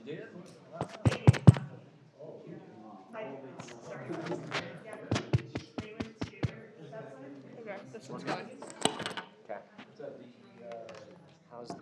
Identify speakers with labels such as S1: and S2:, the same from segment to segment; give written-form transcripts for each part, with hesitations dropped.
S1: You did?
S2: Okay, this one's going.
S1: Okay. So how's the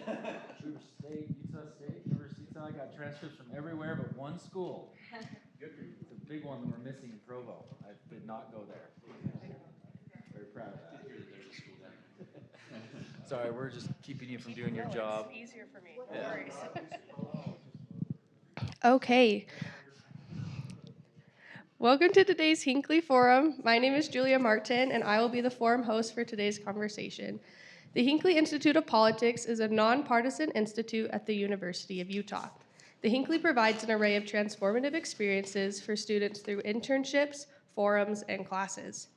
S3: University of Utah. I got transcripts from everywhere but one school. It's a big one that we're missing in Provo. I did not go there. Very proud of that. Sorry, we're just keeping you from doing your job.
S2: It's easier for me. No
S3: Yeah.
S2: worries. Okay. Welcome to today's Hinckley Forum. My name is Julia Martin, and I will be the forum host for today's conversation. The Hinckley Institute of Politics is a nonpartisan institute at the University of Utah. The Hinckley provides an array of transformative experiences for students through internships, forums, and classes.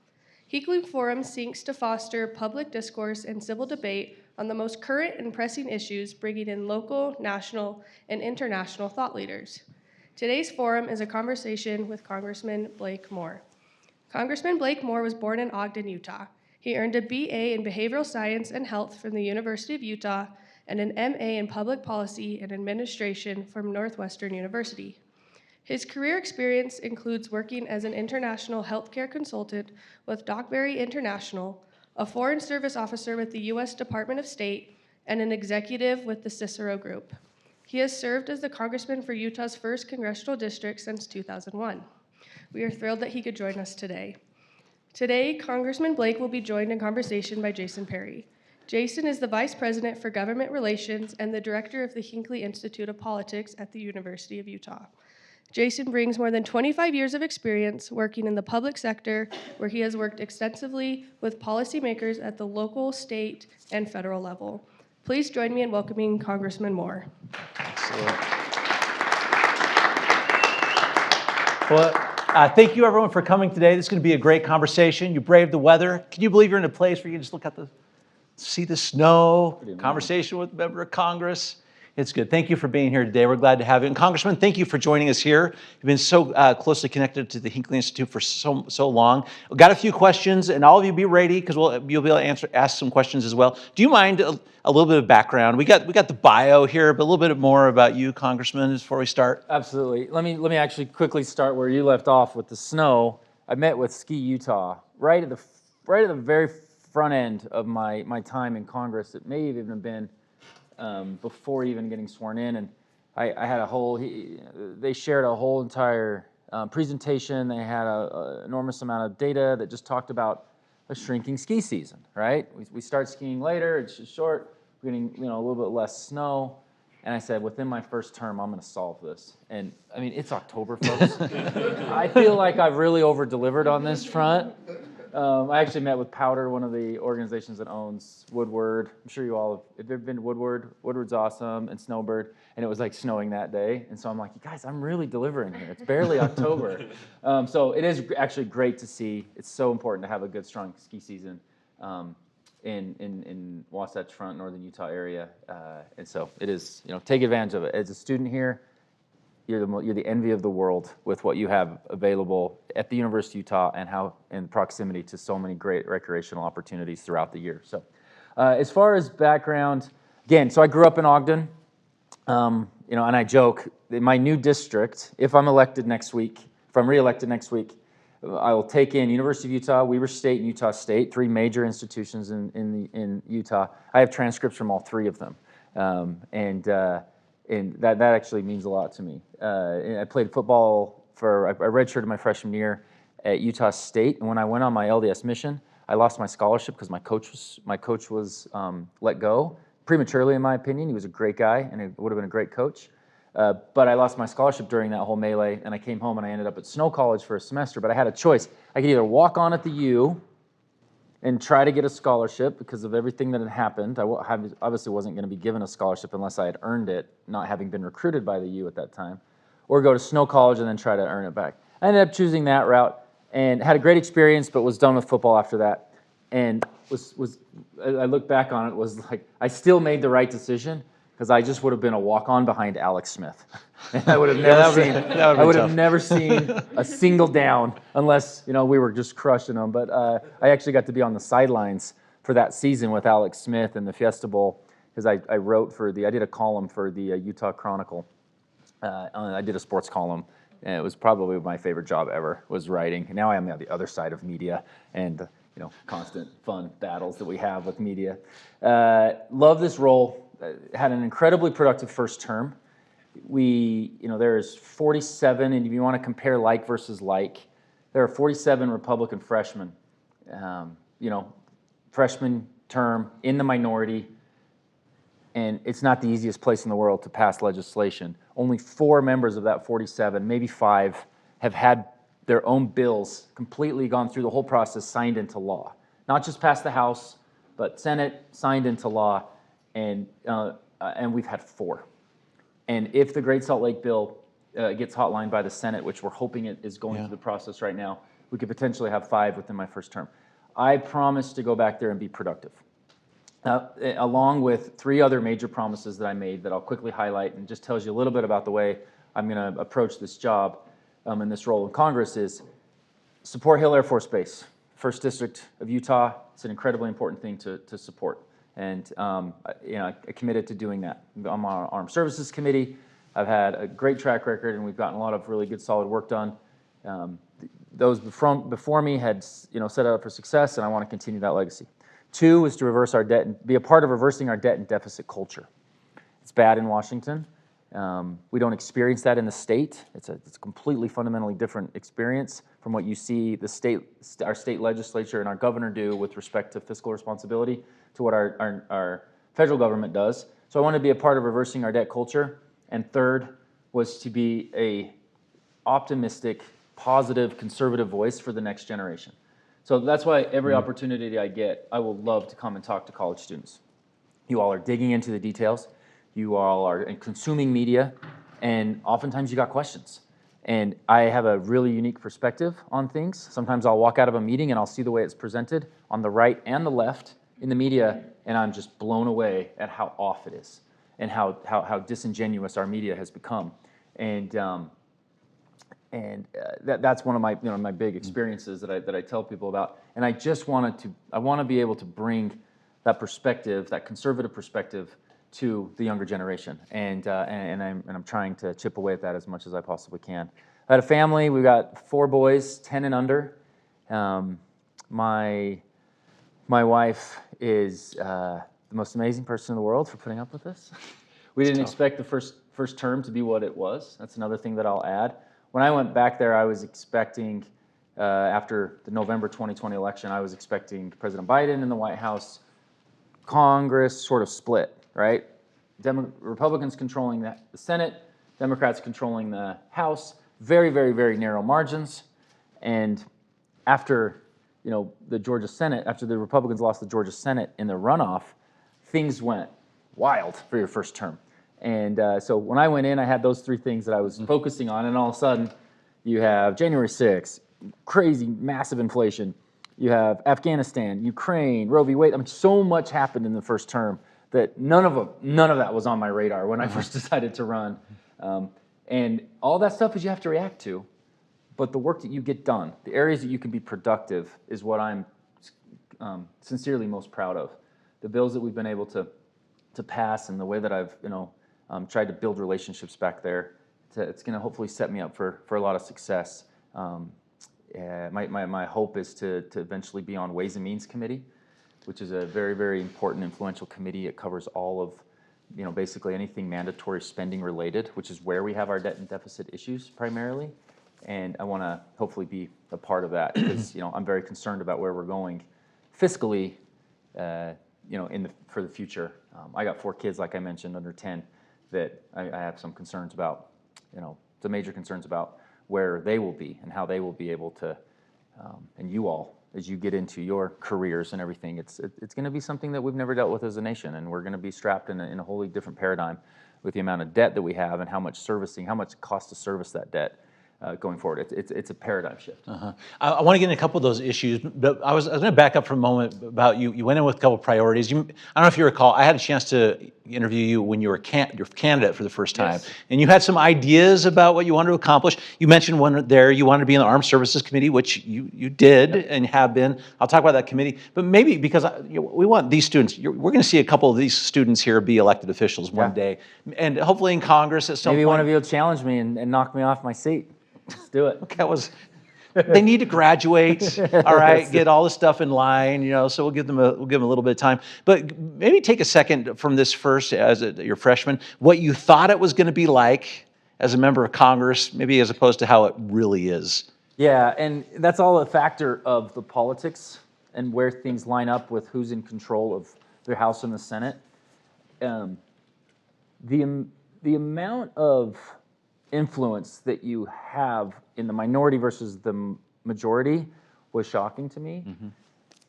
S2: Hinckley Forum seeks to foster public discourse and civil debate on the most current and pressing issues, bringing in local, national, and international thought leaders. Today's forum is a conversation with Congressman Blake Moore. Congressman Blake Moore was born in Ogden, Utah. He earned a BA in Behavioral Science and Health from the University of Utah and an MA in Public Policy and Administration from Northwestern University. His career experience includes working as an international healthcare consultant with Dockberry International, a Foreign Service officer with the U.S. Department of State, and an executive with the Cicero Group. He has served as the congressman for Utah's 1st Congressional District since 2001. We are thrilled that he could join us today. Today, Congressman Blake will be joined in conversation by Jason Perry. Jason is the Vice President for Government Relations and the Director of the Hinckley Institute of Politics at the University of Utah. Jason brings more than 25 years of experience working in the public sector, where he has worked extensively with policymakers at the local, state, and federal level. Please join me in welcoming Congressman Moore.
S4: Excellent. Well, thank you everyone for coming today. This is going to be a great conversation. You braved the weather. Can you believe you're in a place where you can just look at see the snow, conversation with a member of Congress? It's good. Thank you for being here today. We're glad to have you. And Congressman, thank you for joining us here. You've been so closely connected to the Hinckley Institute for so long. We've got a few questions, and all of you be ready because you'll be able to ask some questions as well. Do you mind a little bit of background? We got the bio here, but a little bit more about you, Congressman, before we start.
S3: Absolutely. Let me actually quickly start where you left off with the snow. I met with Ski Utah right at the very front end of my time in Congress. It may have even been before even getting sworn in, and I had they shared a whole entire presentation. They had an enormous amount of data that just talked about a shrinking ski season, right? We start skiing later, it's just short, we're getting a little bit less snow, and I said, within my first term, I'm gonna solve this. And I mean, it's October, folks. I feel like I've really over-delivered on this front. I actually met with Powder, one of the organizations that owns Woodward. I'm sure you all have ever been to Woodward. Woodward's awesome, and Snowbird, and it was like snowing that day. And so I'm like, you guys, I'm really delivering here. It's barely October. So it is actually great to see. It's so important to have a good, strong ski season in Wasatch Front, Northern Utah area. And so it is, take advantage of it. As a student here, you're the envy of the world with what you have available at the University of Utah and how in proximity to so many great recreational opportunities throughout the year. So as far as background, again, so I grew up in Ogden, and I joke, in my new district, if I'm reelected next week, I will take in University of Utah, Weber State, and Utah State, 3 major institutions in Utah. I have transcripts from all 3 of them. And that actually means a lot to me. I played football I redshirted my freshman year at Utah State, and when I went on my LDS mission, I lost my scholarship because my coach was let go prematurely, in my opinion. He was a great guy, and he would have been a great coach. But I lost my scholarship during that whole melee, and I came home and I ended up at Snow College for a semester. But I had a choice. I could either walk on at the U and try to get a scholarship because of everything that had happened. I obviously wasn't going to be given a scholarship unless I had earned it, not having been recruited by the U at that time, or go to Snow College and then try to earn it back. I ended up choosing that route and had a great experience, but was done with football after that. And I look back on it, was like, I still made the right decision because I just would have been a walk-on behind Alex Smith. And I would have never seen a single down unless we were just crushing them. But I actually got to be on the sidelines for that season with Alex Smith in the Fiesta Bowl because I did a column for the Utah Chronicle. I did a sports column, and it was probably my favorite job ever, was writing. And now I am on the other side of media and constant fun battles that we have with media. Love this role. had an incredibly productive first term. There's 47, and if you want to compare like versus like, there are 47 Republican freshmen, freshman term in the minority, and it's not the easiest place in the world to pass legislation. Only 4 members of that 47, maybe 5, have had their own bills completely gone through the whole process, signed into law. Not just passed the House, but Senate, signed into law, and we've had 4. And if the Great Salt Lake bill gets hotlined by the Senate, which we're hoping it is going through the process right now, we could potentially have 5 within my first term. I promise to go back there and be productive. Along with 3 other major promises that I made that I'll quickly highlight, and just tells you a little bit about the way I'm going to approach this job in this role in Congress, is support Hill Air Force Base, 1st District of Utah. It's an incredibly important thing to support. And I committed to doing that. I'm on our Armed Services Committee. I've had a great track record, and we've gotten a lot of really good, solid work done. Those before me had set up for success, and I want to continue that legacy. 2 is to reverse our debt and be a part of reversing our debt and deficit culture. It's bad in Washington. We don't experience that in the state. It's a completely fundamentally different experience from what you see our state legislature and our governor do with respect to fiscal responsibility to what our federal government does. So I want to be a part of reversing our debt culture. And 3rd was to be a optimistic, positive, conservative voice for the next generation. So that's why every opportunity I get, I will love to come and talk to college students. You all are digging into the details. You all are consuming media, and oftentimes you got questions. And I have a really unique perspective on things. Sometimes I'll walk out of a meeting and I'll see the way it's presented on the right and the left in the media, and I'm just blown away at how off it is and how disingenuous our media has become. And that's one of my my big experiences that I tell people about. And I just want to be able to bring that perspective, that conservative perspective, to the younger generation, and I'm trying to chip away at that as much as I possibly can. I had a family. We got 4 boys, 10 and under. My wife is the most amazing person in the world for putting up with this. We didn't expect the first term to be what it was. That's another thing that I'll add. When I went back there, I was expecting, after the November 2020 election, I was expecting President Biden in the White House, Congress sort of split, right? Republicans controlling the Senate, Democrats controlling the House, very, very, very narrow margins. And after the Georgia Senate, after the Republicans lost the Georgia Senate in the runoff, things went wild for your first term. And so when I went in, I had those 3 things that I was focusing on, and all of a sudden, you have January 6th, crazy, massive inflation. You have Afghanistan, Ukraine, Roe v. Wade. I mean, so much happened in the first term that none of that was on my radar when I first decided to run. And all that stuff is you have to react to, but the work that you get done, the areas that you can be productive, is what I'm sincerely most proud of. The bills that we've been able to pass, and the way that I've tried to build relationships back there, it's going to hopefully set me up for a lot of success. My hope is to eventually be on Ways and Means Committee, which is a very, very important, influential committee. It covers all of, basically anything mandatory spending related, which is where we have our debt and deficit issues primarily. And I want to hopefully be a part of that because, I'm very concerned about where we're going fiscally, for the future. I got 4 kids, like I mentioned, under 10, that I have some concerns about, some major concerns about where they will be and how they will be able to, and you all, as you get into your careers and everything, it's going to be something that we've never dealt with as a nation, and we're going to be strapped in a wholly different paradigm with the amount of debt that we have and how much it costs to service that debt. Going forward, it's a paradigm shift.
S4: I want to get into a couple of those issues, but I was going to back up for a moment about you. You went in with a couple of priorities. I don't know if you recall, I had a chance to interview you when you were your candidate for the first time,
S3: Yes.
S4: And you had some ideas about what you wanted to accomplish. You mentioned one there, you wanted to be in the Armed Services Committee, which you did and have been. I'll talk about that committee, but maybe because we want these students, we're going to see a couple of these students here be elected officials one day, and hopefully in Congress at some point.
S3: Maybe one of you will challenge me and knock me off my seat. Let's do it.
S4: They need to graduate, all right, get all the stuff in line, so we'll give them a little bit of time. But maybe take a second from this first, as your freshman, what you thought it was going to be like as a member of Congress, maybe as opposed to how it really is.
S3: Yeah, and that's all a factor of the politics and where things line up with who's in control of the House and the Senate. The amount of influence that you have in the minority versus the majority was shocking to me. Mm-hmm.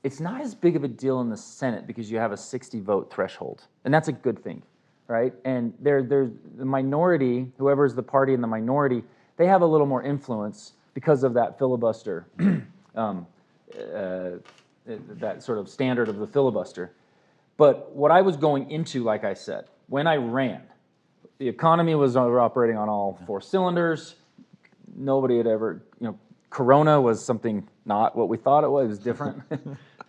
S3: It's not as big of a deal in the Senate because you have a 60-vote threshold, and that's a good thing, right? And there's the minority, whoever's the party in the minority, they have a little more influence because of that filibuster, that sort of standard of the filibuster. But what I was going into, like I said, when I ran, the economy was operating on all four cylinders. Nobody had ever, Corona was something not what we thought it was. It was different.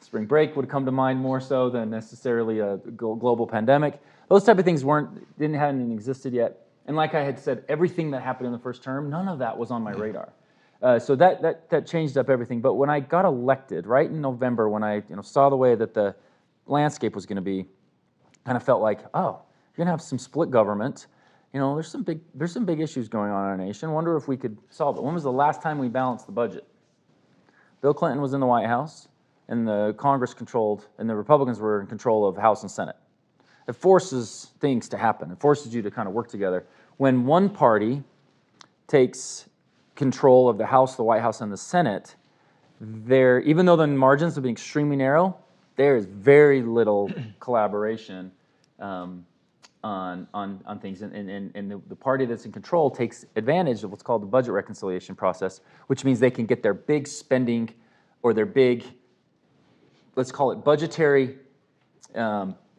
S3: Spring break would come to mind more so than necessarily a global pandemic. Those type of things hadn't existed yet. And like I had said, everything that happened in the first term, none of that was on my radar. So that changed up everything. But when I got elected, right in November, when I saw the way that the landscape was going to be, kind of felt like, oh, you're going to have some split government. There's some big issues going on in our nation. Wonder if we could solve it. When was the last time we balanced the budget? Bill Clinton was in the White House, and the Congress controlled, and the Republicans were in control of House and Senate. It forces things to happen. It forces you to kind of work together. When one party takes control of the House, the White House, and the Senate, even though the margins have been extremely narrow, there is very little collaboration on things, and the party that's in control takes advantage of what's called the budget reconciliation process, which means they can get their big spending or their big, let's call it budgetary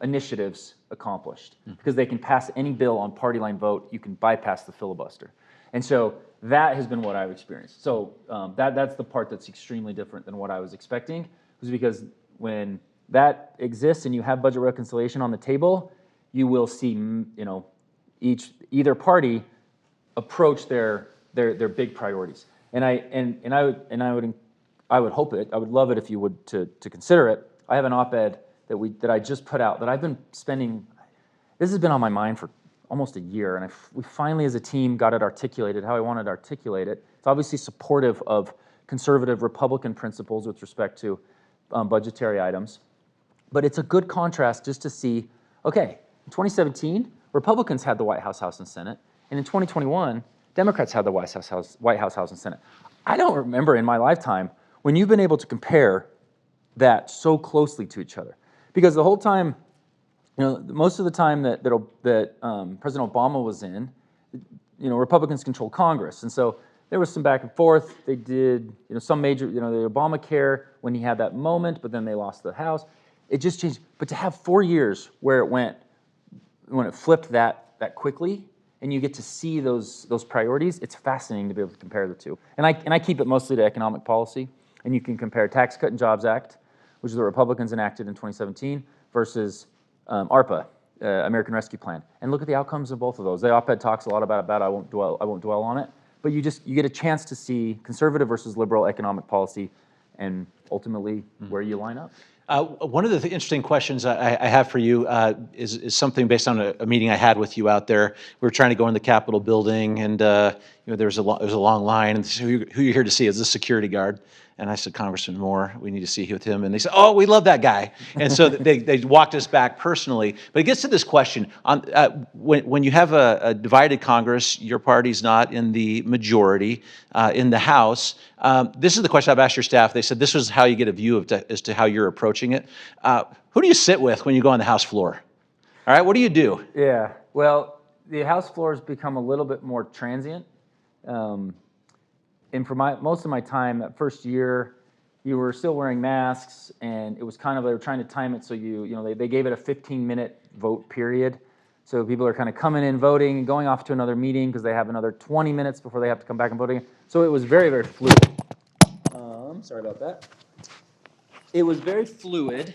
S3: initiatives accomplished, because they can pass any bill on party line vote. You can bypass the filibuster, and so that has been what I've experienced. So that's the part that's extremely different than what I was expecting, was because when that exists and you have budget reconciliation on the table, you will see, either party approach their big priorities, and I would hope it. I would love it if you would to consider it. I have an op-ed that I just put out that I've been spending. This has been on my mind for almost a year, and we finally, as a team, got it articulated how I wanted to articulate it. It's obviously supportive of conservative Republican principles with respect to budgetary items, but it's a good contrast just to see. Okay. In 2017, Republicans had the White House, House, and Senate, and in 2021, Democrats had the White House, House, and Senate. I don't remember in my lifetime when you've been able to compare that so closely to each other, because the whole time, most of the time that President Obama was in, Republicans controlled Congress, and so there was some back and forth. They did, some major, the Obamacare when he had that moment, but then they lost the House. It just changed. But to have 4 years where it went. When it flipped that quickly, and you get to see those priorities, it's fascinating to be able to compare the two. And I keep it mostly to economic policy, and you can compare Tax Cut and Jobs Act, which the Republicans enacted in 2017, versus ARPA, American Rescue Plan, and look at the outcomes of both of those. The op-ed talks a lot about it. I won't dwell on it, but you get a chance to see conservative versus liberal economic policy, and ultimately where you line up.
S4: One of the interesting questions I have for you is something based on a meeting I had with you out there. We were trying to go in the Capitol building, and there was a long line. And they said, who are you here to see? Is this security guard? And I said, Congressman Moore, we need to see with him. And they said, oh, we love that guy. And so they walked us back personally. But it gets to this question. When you have a divided Congress, your party's not in the majority in the House. This is the question I've asked your staff. They said this is how you get a view as to how you're approaching it. Who do you sit with when you go on the House floor? All right, what do you do?
S3: Yeah, well, the House floor has become a little bit more transient. And for most of my time, that first year, you were still wearing masks, and it was kind of, they were trying to time it so they gave it a 15-minute vote period. So people are kind of coming in, voting, and going off to another meeting because they have another 20 minutes before they have to come back and vote again. So it was very, very fluid. Sorry about that. It was very fluid,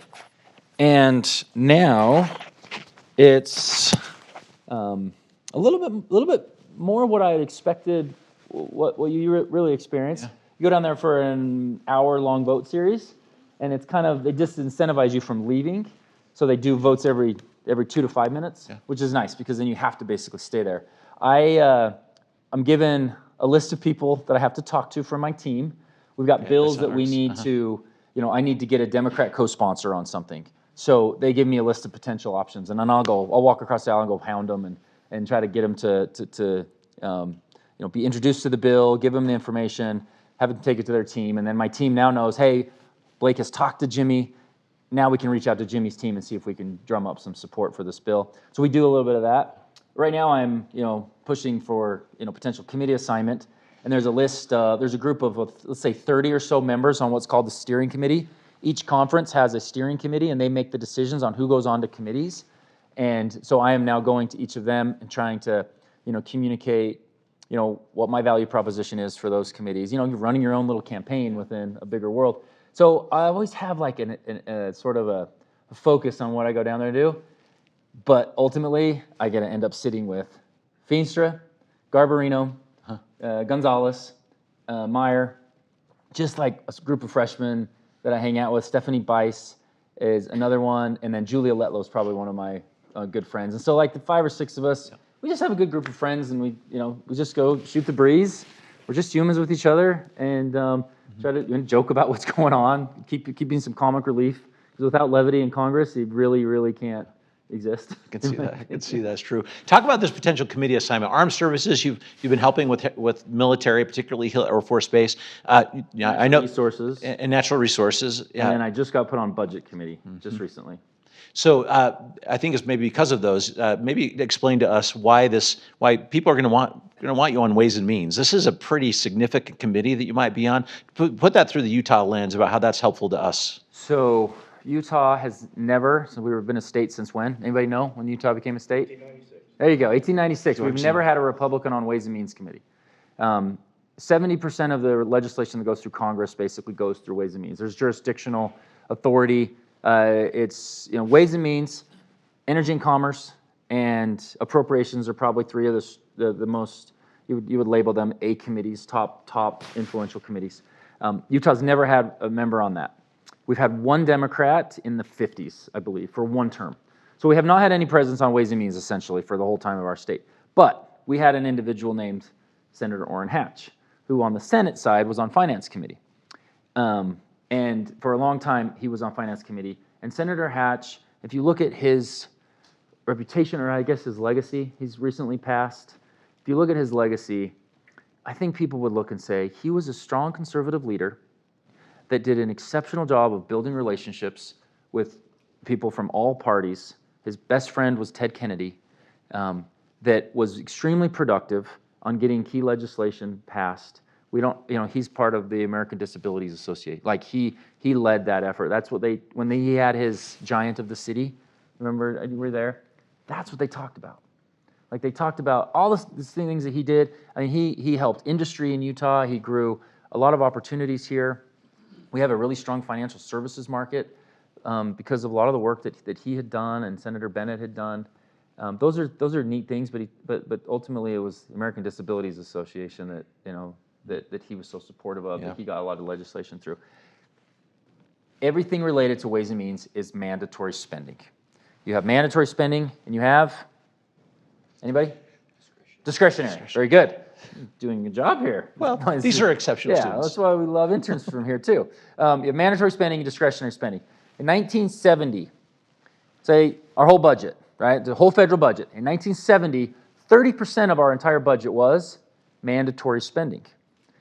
S3: and now it's a little bit more what I had expected. What you really experienced. You go down there for an hour-long vote series, and it's kind of, they disincentivize you from leaving. So they do votes every 2 to 5 minutes, which is nice because then you have to basically stay there. I'm given a list of people that I have to talk to from my team. We've got bills that we need to, I need to get a Democrat co-sponsor on something. So they give me a list of potential options, and then I'll walk across the aisle and go pound them and try to get them to be introduced to the bill, give them the information, have them take it to their team, and then my team now knows, hey, Blake has talked to Jimmy. Now we can reach out to Jimmy's team and see if we can drum up some support for this bill. So we do a little bit of that. Right now I'm, pushing for, potential committee assignment, and there's a list, there's a group of, let's say 30 or so members on what's called the steering committee. Each conference has a steering committee, and they make the decisions on who goes on to committees. And so I am now going to each of them and trying to, communicate, what my value proposition is for those committees. You're running your own little campaign within a bigger world. So I always have like a sort of a focus on what I go down there to do, but ultimately I get to end up sitting with Feenstra, Garbarino, Gonzalez, Meyer, just like a group of freshmen that I hang out with. Stephanie Bice is another one, and then Julia Letlow is probably one of my good friends. And so like the 5 or 6 of us, we just have a good group of friends, and we just go shoot the breeze. We're just humans with each other, and try to joke about what's going on, keeping some comic relief. Because without levity in Congress, you really, really can't exist.
S4: I can see that. I can see that's true. Talk about this potential committee assignment. Armed services, you've been helping with military, particularly Air Force Base. I know
S3: resources
S4: and natural resources.
S3: Yeah. And then I just got put on budget committee just recently.
S4: So I think it's maybe because of those. Maybe explain to us why people are going to want you on Ways and Means. This is a pretty significant committee that you might be on. Put that through the Utah lens about how that's helpful to us.
S3: So Utah has never. So we've been a state since when? Anybody know when Utah became a state?
S1: 1896.
S3: There you go, 1896. We've never had a Republican on Ways and Means committee. 70% of the legislation that goes through Congress basically goes through Ways and Means. There's jurisdictional authority. It's Ways and Means, Energy and Commerce, and Appropriations are probably 3 of the most, you would label them A committees, top influential committees. Utah's never had a member on that. We've had 1 Democrat in the 50s, I believe, for 1 term. So we have not had any presence on Ways and Means essentially for the whole time of our state. But we had an individual named Senator Orrin Hatch, who on the Senate side was on Finance Committee. And for a long time, he was on Finance Committee. And Senator Hatch, if you look at his reputation, or I guess his legacy, he's recently passed. If you look at his legacy, I think people would look and say, he was a strong conservative leader that did an exceptional job of building relationships with people from all parties. His best friend was Ted Kennedy, that was extremely productive on getting key legislation passed. We don't, he's part of the American Disabilities Association. Like he led that effort. That's what when he had his Giant of the City, remember you were there? That's what they talked about. Like they talked about all the things that he did. I mean, he helped industry in Utah. He grew a lot of opportunities here. We have a really strong financial services market because of a lot of the work that he had done and Senator Bennett had done. Those are neat things, but ultimately it was the American Disabilities Association that he was so supportive of, that he got a lot of legislation through. Everything related to Ways and Means is mandatory spending. You have mandatory spending, and you have, anybody? Discretionary. Very good. You're doing a job here.
S4: Well, these are exceptional students.
S3: Yeah, that's why we love interns from here too. You have mandatory spending and discretionary spending. In 1970, say our whole budget, right, the whole federal budget, in 1970, 30% of our entire budget was mandatory spending.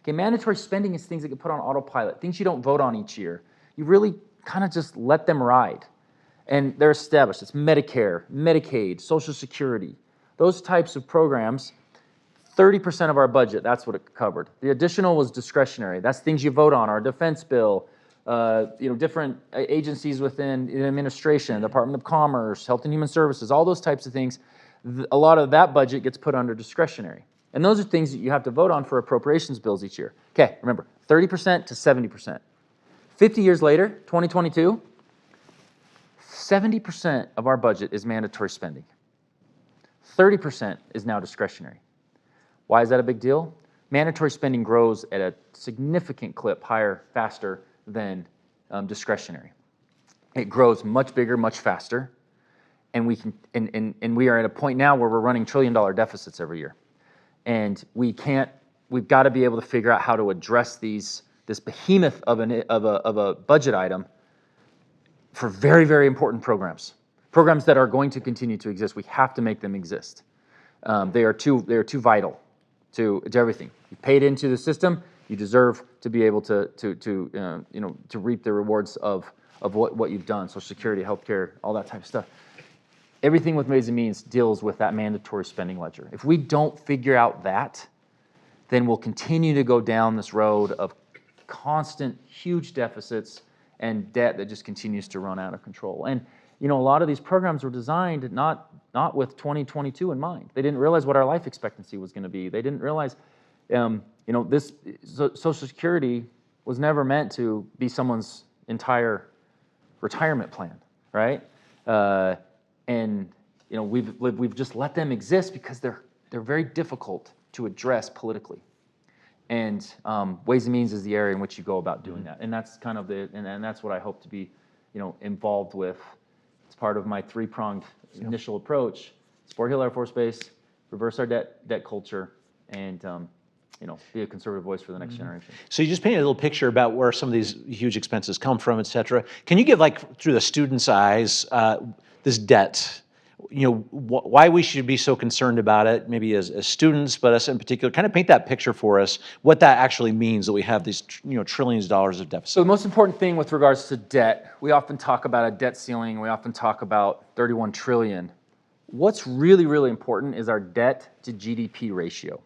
S3: Okay, mandatory spending is things that get put on autopilot, things you don't vote on each year. You really kind of just let them ride. And they're established. It's Medicare, Medicaid, Social Security. Those types of programs, 30% of our budget, that's what it covered. The additional was discretionary. That's things you vote on, our defense bill, different agencies within the administration, Department of Commerce, Health and Human Services, all those types of things. A lot of that budget gets put under discretionary. And those are things that you have to vote on for appropriations bills each year. Okay, remember, 30% to 70%. 50 years later, 2022, 70% of our budget is mandatory spending. 30% is now discretionary. Why is that a big deal? mandatory spending grows at a significant clip, faster than discretionary. It grows much bigger, much faster, and we are at a point now where we're running trillion-dollar deficits every year, and we've got to be able to figure out how to address this behemoth of a budget item for very, very important programs that are going to continue to exist. We have to make them exist. They are too vital to everything. You paid into the system. You deserve to be able to reap the rewards of what you've done. Social Security, healthcare, all that type of stuff. Everything with Ways and Means deals with that mandatory spending ledger. If we don't figure out that, then we'll continue to go down this road of constant huge deficits and debt that just continues to run out of control. And a lot of these programs were designed not with 2022 in mind. They didn't realize what our life expectancy was going to be. They didn't realize, this Social Security was never meant to be someone's entire retirement plan, right? And we've just let them exist because they're very difficult to address politically. And Ways and Means is the area in which you go about doing that, and that's kind of and that's what I hope to be, involved with. It's part of my three-pronged initial approach: support Hill Air Force Base, reverse our debt culture, and be a conservative voice for the next generation.
S4: So you just painted a little picture about where some of these huge expenses come from, et cetera. Can you give, through the student's eyes, this debt? Why we should be so concerned about it, maybe as students, but us in particular. Kind of paint that picture for us, what that actually means that we have these trillions of dollars of deficit.
S3: So the most important thing with regards to debt, we often talk about a debt ceiling. We often talk about 31 trillion. What's really, really important is our debt to GDP ratio.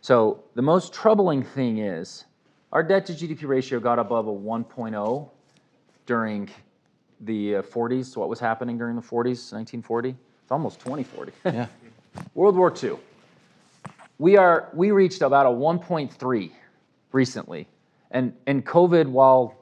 S3: So the most troubling thing is our debt to GDP ratio got above a 1.0 during the 40s. So what was happening during the 40s, 1940? It's almost 2040.
S4: Yeah.
S3: World War II. We reached about a 1.3 recently. And COVID, while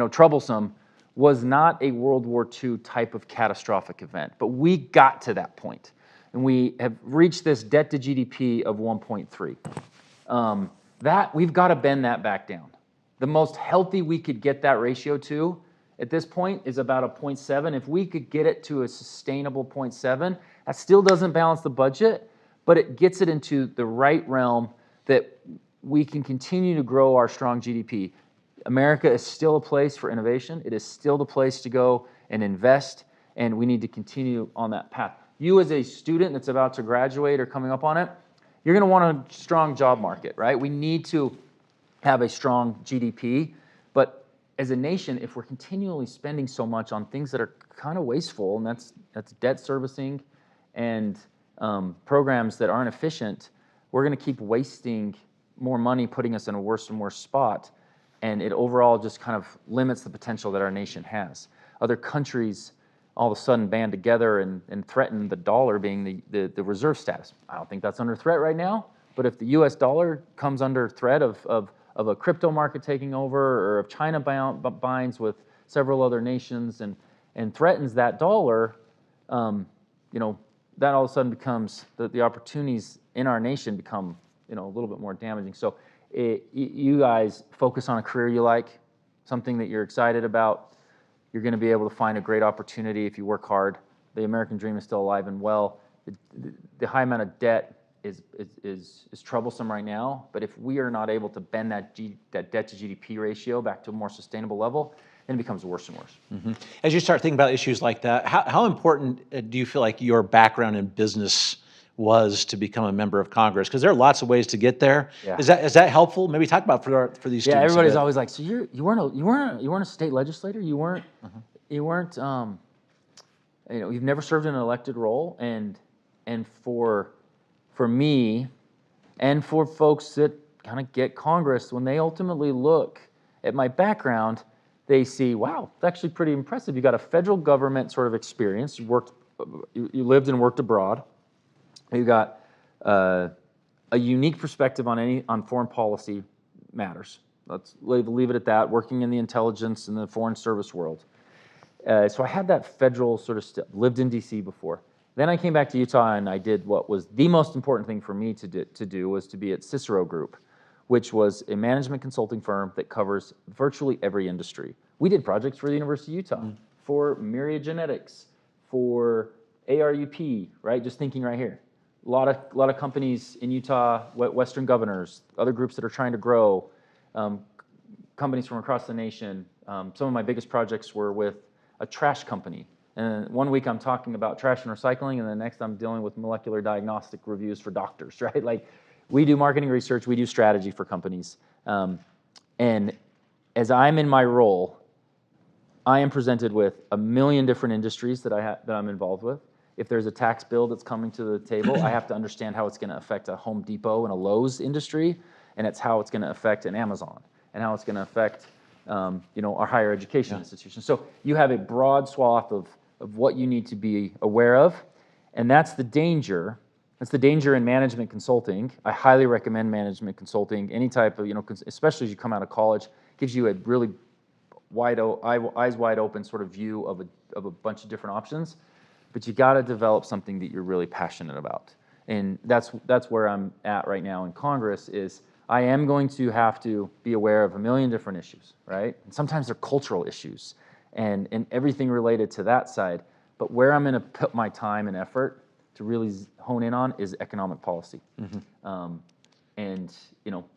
S3: troublesome, was not a World War II type of catastrophic event. But we got to that point. And we have reached this debt to GDP of 1.3. That we've got to bend that back down. The most healthy we could get that ratio to at this point is about a 0.7. If we could get it to a sustainable 0.7, that still doesn't balance the budget, but it gets it into the right realm that we can continue to grow our strong GDP. America is still a place for innovation. It is still the place to go and invest, and we need to continue on that path. You as a student that's about to graduate or coming up on it, you're going to want a strong job market, right? We need to have a strong GDP, but as a nation, if we're continually spending so much on things that are kind of wasteful, and that's debt servicing and programs that aren't efficient, we're going to keep wasting more money, putting us in a worse and worse spot, and it overall just kind of limits the potential that our nation has. Other countries all of a sudden band together and threaten the dollar being the reserve status. I don't think that's under threat right now, but if the US dollar comes under threat of a crypto market taking over, or if China binds with several other nations and threatens that dollar, that all of a sudden becomes, the opportunities in our nation become a little bit more damaging. So you guys focus on a career you like, something that you're excited about. You're going to be able to find a great opportunity if you work hard. The American dream is still alive and well. The high amount of debt is troublesome right now, but if we are not able to bend that debt to GDP ratio back to a more sustainable level, then it becomes worse and worse.
S4: Mm-hmm. As you start thinking about issues like that, how important do you feel like your background in business was to become a member of Congress? Because there are lots of ways to get there. Yeah. Is that helpful? Maybe talk about for these students.
S3: Yeah, everybody's always like, so you weren't a state legislator, you weren't you've never served in an elected role, and for me and for folks that kind of get Congress, when they ultimately look at my background, they see, wow, it's actually pretty impressive. You got a federal government sort of experience. You lived and worked abroad. You got a unique perspective on foreign policy matters. Let's leave it at that. Working in the intelligence and the foreign service world, so I had that federal sort of lived in D.C. before, Then I came back to Utah and I did what was the most important thing for me to do was to be at Cicero Group, which was a management consulting firm that covers virtually every industry. We did projects for the University of Utah, for Myriad Genetics, for ARUP, right? Just thinking right here. A lot of companies in Utah, Western Governors, other groups that are trying to grow, companies from across the nation. Some of my biggest projects were with a trash company. And one week I'm talking about trash and recycling, and the next I'm dealing with molecular diagnostic reviews for doctors, right? Like, we do marketing research, we do strategy for companies. And as I'm in my role, I am presented with a million different industries that I'm involved with. If there's a tax bill that's coming to the table, I have to understand how it's going to affect a Home Depot and a Lowe's industry, and it's how it's going to affect an Amazon, and how it's going to affect our higher education institutions. So you have a broad swath of what you need to be aware of, and that's the danger. That's the danger in management consulting. I highly recommend management consulting. Any type of, especially as you come out of college, gives you a really eyes wide open sort of view of a bunch of different options. But you got to develop something that you're really passionate about, and that's where I'm at right now in Congress. Is I am going to have to be aware of a million different issues, right? And sometimes they're cultural issues, and everything related to that side. But where I'm going to put my time and effort to really hone in on is economic policy. And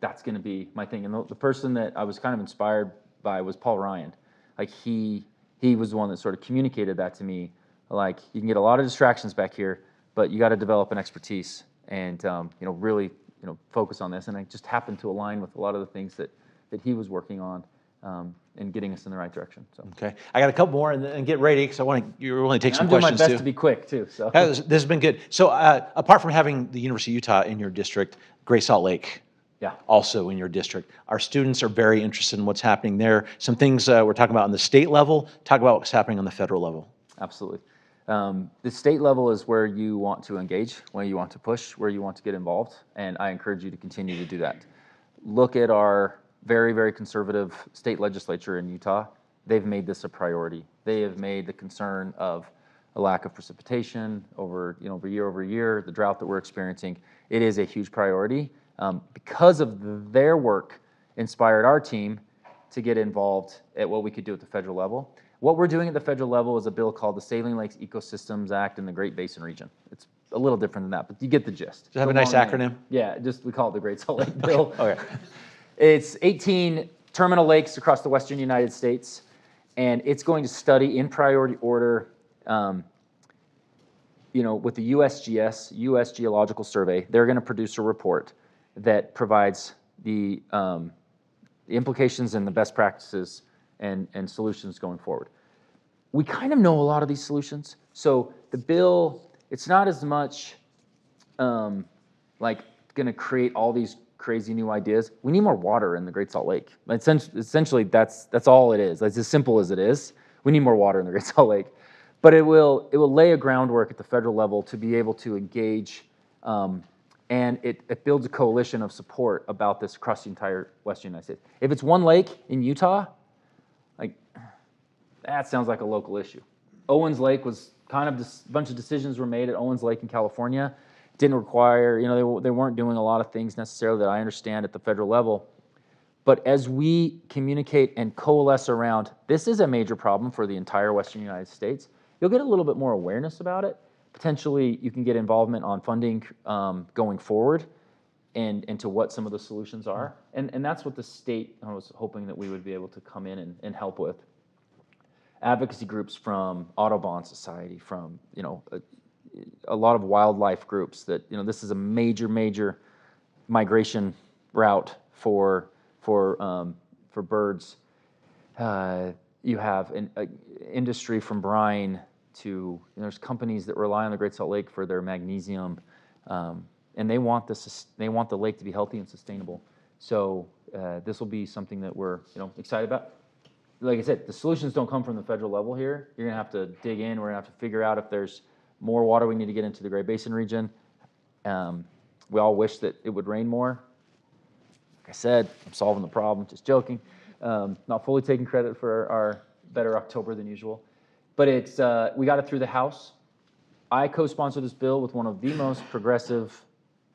S3: that's going to be my thing. And the person that I was kind of inspired by was Paul Ryan. Like, he was the one that sort of communicated that to me. Like, you can get a lot of distractions back here, but you got to develop an expertise and really focus on this. And I just happened to align with a lot of the things that he was working on and getting us in the right direction. So
S4: Okay, I got a couple more, and get ready because you're willing to take some
S3: I'm doing
S4: questions
S3: my best
S4: too.
S3: to be quick too. So
S4: This has been good. So apart from having the University of Utah in your district, Great Salt Lake,
S3: yeah,
S4: also in your district, our students are very interested in what's happening there. Some things we're talking about on the state level. Talk about what's happening on the federal level.
S3: absolutely. The state level is where you want to engage, where you want to push, where you want to get involved, and I encourage you to continue to do that. Look at our very, very conservative state legislature in Utah. They've made this a priority. They have made the concern of a lack of precipitation over year, the drought that we're experiencing. It is a huge priority. Because of their work, inspired our team to get involved at what we could do at the federal level. What we're doing at the federal level is a bill called the Saline Lakes Ecosystems Act in the Great Basin Region. It's a little different than that, but you get the gist.
S4: Does it have a nice acronym?
S3: Yeah, we call it the Great Salt Lake Bill.
S4: Okay.
S3: It's 18 terminal lakes across the western United States, and it's going to study in priority order, with the USGS, U.S. Geological Survey. They're going to produce a report that provides the implications and the best practices and solutions going forward. We kind of know a lot of these solutions. So the bill, it's not as much like going to create all these crazy new ideas. We need more water in the Great Salt Lake. Essentially, that's all it is. It's as simple as it is. We need more water in the Great Salt Lake. But it will lay a groundwork at the federal level to be able to engage, and it builds a coalition of support about this across the entire western United States. If it's one lake in Utah, that sounds like a local issue. Owens Lake was kind of a bunch of decisions were made at Owens Lake in California. It didn't require, they weren't doing a lot of things necessarily that I understand at the federal level. But as we communicate and coalesce around, this is a major problem for the entire western United States, you'll get a little bit more awareness about it. Potentially, you can get involvement on funding going forward and to what some of the solutions are. And that's what the state, I was hoping that we would be able to come in and help with. Advocacy groups from Audubon Society, from a lot of wildlife groups that this is a major migration route for birds. You have an industry from brine to there's companies that rely on the Great Salt Lake for their magnesium, and they want the lake to be healthy and sustainable. So this will be something that we're excited about. Like I said, the solutions don't come from the federal level here. You're going to have to dig in. We're going to have to figure out if there's more water we need to get into the Great Basin region. We all wish that it would rain more. Like I said, I'm solving the problem, just joking. Not fully taking credit for our better October than usual. But we got it through the House. I co-sponsored this bill with one of the most progressive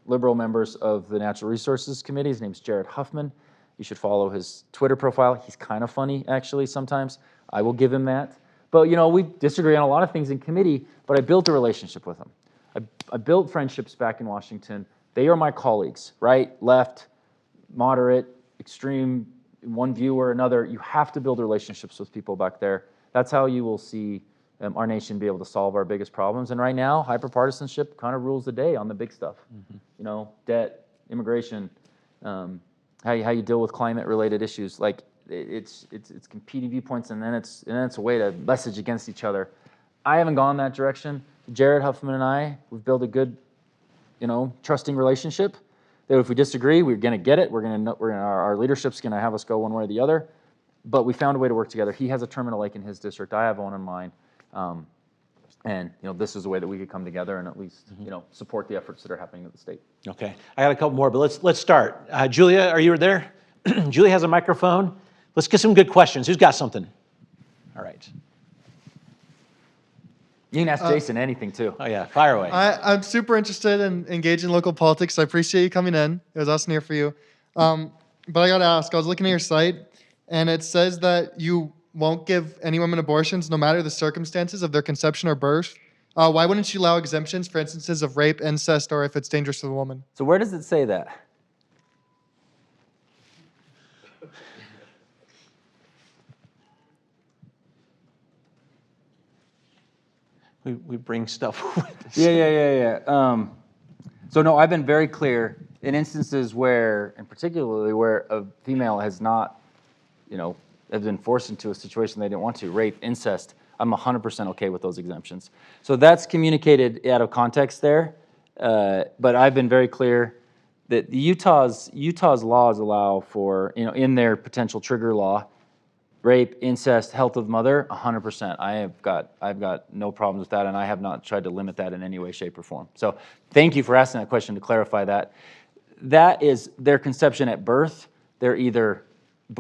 S3: liberal members of the Natural Resources Committee. His name's Jared Huffman. You should follow his Twitter profile. He's kind of funny, actually, sometimes. I will give him that. But, we disagree on a lot of things in committee, but I built a relationship with him. I built friendships back in Washington. They are my colleagues, right, left, moderate, extreme, one view or another. You have to build relationships with people back there. That's how you will see our nation be able to solve our biggest problems. And right now, hyperpartisanship kind of rules the day on the big stuff. Debt, immigration, how you deal with climate-related issues. Like it's competing viewpoints, and then it's a way to message against each other. I haven't gone that direction. Jared Huffman and I, we've built a good, trusting relationship. That if we disagree, we're going to get it. Our leadership's going to have us go one way or the other. But we found a way to work together. He has a terminal lake in his district. I have one in mine. And this is a way that we could come together and at least support the efforts that are happening at the state.
S4: Okay, I got a couple more, but let's start. Julia, are you there? Julia has a microphone. Let's get some good questions. Who's got something? All right.
S3: You can ask Jason anything too.
S4: Oh yeah, fire away.
S5: I'm super interested in engaging local politics. I appreciate you coming in. It was awesome here for you. But I got to ask, I was looking at your site, and it says that you won't give any women abortions no matter the circumstances of their conception or birth. Why wouldn't you allow exemptions for instances of rape, incest, or if it's dangerous to the woman?
S3: So where does it say that?
S4: We bring stuff with us.
S3: Yeah. So no, I've been very clear in instances where, and particularly where a female has not, have been forced into a situation they didn't want to, rape, incest, I'm 100% okay with those exemptions. So that's communicated out of context there, but I've been very clear that Utah's laws allow for, in their potential trigger law, rape, incest, health of mother, 100%. I've got no problems with that, and I have not tried to limit that in any way, shape, or form. So thank you for asking that question to clarify that. That is their conception at birth. They're either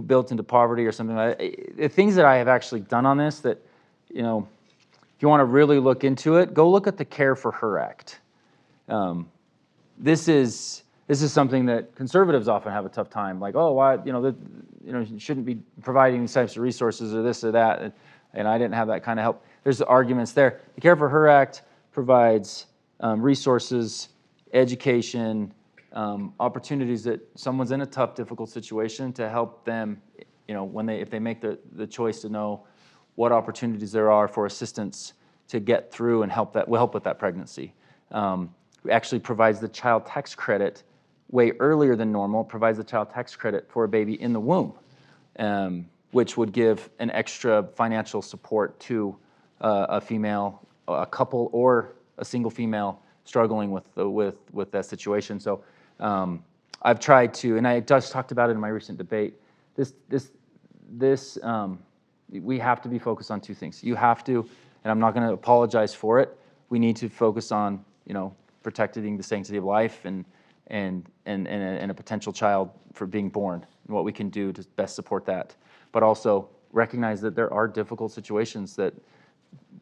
S3: built into poverty or something like that. The things that I have actually done on this that, if you want to really look into it, go look at the Care for Her Act. This is something that conservatives often have a tough time. Like, oh, why, you shouldn't be providing these types of resources or this or that, and I didn't have that kind of help. There's arguments there. The Care for Her Act provides resources, education, opportunities that someone's in a tough, difficult situation to help them, if they make the choice to know what opportunities there are for assistance to get through and help with that pregnancy. It actually provides the child tax credit way earlier than normal, provides the child tax credit for a baby in the womb, which would give an extra financial support to a female, a couple, or a single female struggling with that situation. So I've tried to, and I just talked about it in my recent debate. We have to be focused on two things. You have to, and I'm not going to apologize for it. We need to focus on, protecting the sanctity of life and a potential child for being born, and what we can do to best support that. But also recognize that there are difficult situations that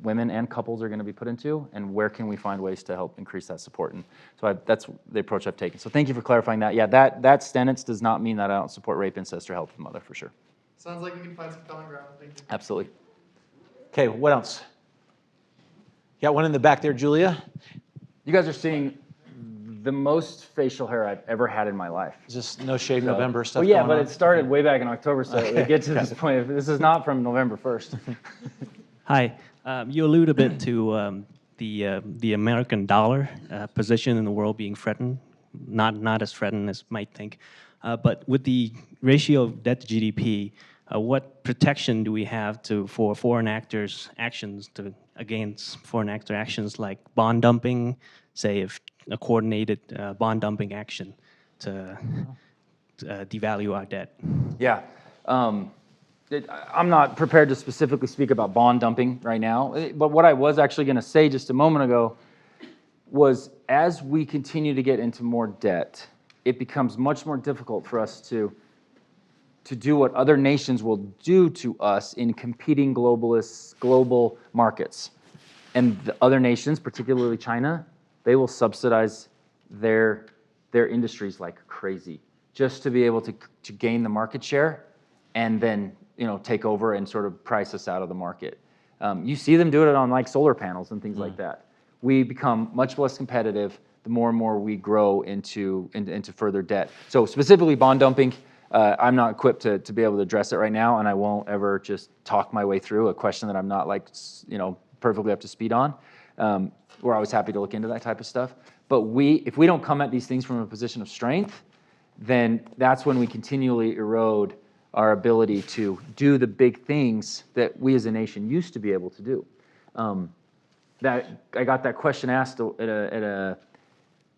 S3: women and couples are going to be put into, and where can we find ways to help increase that support? And so that's the approach I've taken. So thank you for clarifying that. Yeah, that stance does not mean that I don't support rape, incest, or health of the mother, for sure.
S5: Sounds like we can find some common ground. Thank you.
S3: Absolutely.
S4: Okay, what else? Got one in the back there, Julia.
S3: You guys are seeing the most facial hair I've ever had in my life.
S4: Is this No Shave November stuff?
S3: Well, yeah,
S4: going
S3: but
S4: on?
S3: it started way back in October, so we get to this point. This is not from November 1st.
S6: Hi. You allude a bit to the American dollar position in the world being threatened, not as threatened as might think. But with the ratio of debt to GDP, what protection do we have for foreign actors' actions against foreign actor actions like bond dumping, say if a coordinated bond dumping action to devalue our debt?
S3: Yeah. I'm not prepared to specifically speak about bond dumping right now, but what I was actually going to say just a moment ago was as we continue to get into more debt, it becomes much more difficult for us to do what other nations will do to us in competing global markets. and the other nations, particularly China, they will subsidize their industries like crazy just to be able to gain the market share and then take over and sort of price us out of the market. You see them do it on like solar panels and things like that. We become much less competitive the more and more we grow into further debt. So specifically bond dumping, I'm not equipped to be able to address it right now, and I won't ever just talk my way through a question that I'm not like perfectly up to speed on. We're always happy to look into that type of stuff. But if we don't come at these things from a position of strength, then that's when we continually erode our ability to do the big things that we as a nation used to be able to do. I got that question asked at a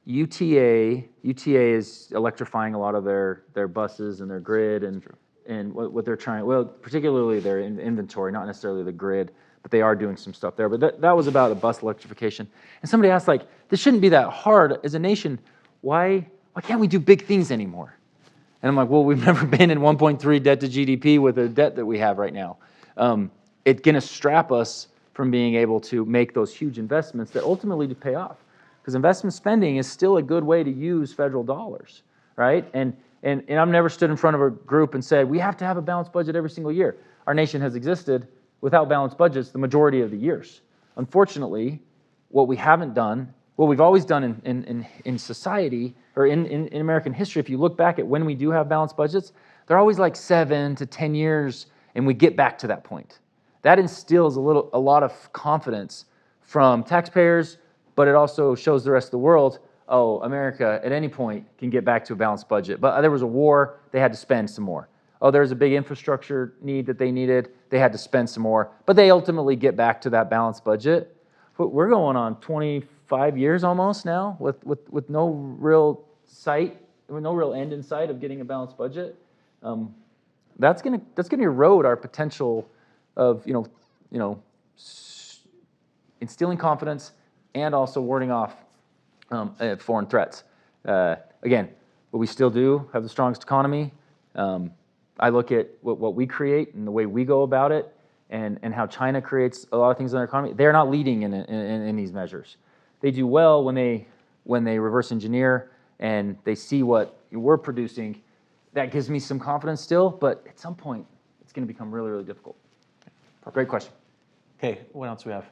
S3: UTA. UTA is electrifying a lot of their buses and their grid and what they're trying. Well, particularly their inventory, not necessarily the grid, but they are doing some stuff there. But that was about a bus electrification. And somebody asked, like, this shouldn't be that hard as a nation. Why can't we do big things anymore? And I'm like, well, we've never been in 1.3 debt to GDP with the debt that we have right now. It's going to strap us from being able to make those huge investments that ultimately pay off. Because investment spending is still a good way to use federal dollars, right? And I've never stood in front of a group and said, we have to have a balanced budget every single year. Our nation has existed without balanced budgets the majority of the years. Unfortunately, what we haven't done, what we've always done in society, or in American history, if you look back at when we do have balanced budgets, they're always like 7 to 10 years, and we get back to that point. That instills a lot of confidence from taxpayers, but it also shows the rest of the world, oh, America at any point can get back to a balanced budget. But there was a war, they had to spend some more. Oh, there was a big infrastructure need that they needed, they had to spend some more. But they ultimately get back to that balanced budget. But we're going on 25 years almost now with no real sight, no real end in sight of getting a balanced budget. That's gonna erode our potential of instilling confidence and also warding off foreign threats. Again, but we still do have the strongest economy. I look at what we create and the way we go about it, and how China creates a lot of things in their economy. They're not leading in these measures. They do well when they reverse engineer and they see what we're producing. That gives me some confidence still, but at some point, it's going to become really, really difficult. Great question.
S4: Okay, what else do we have?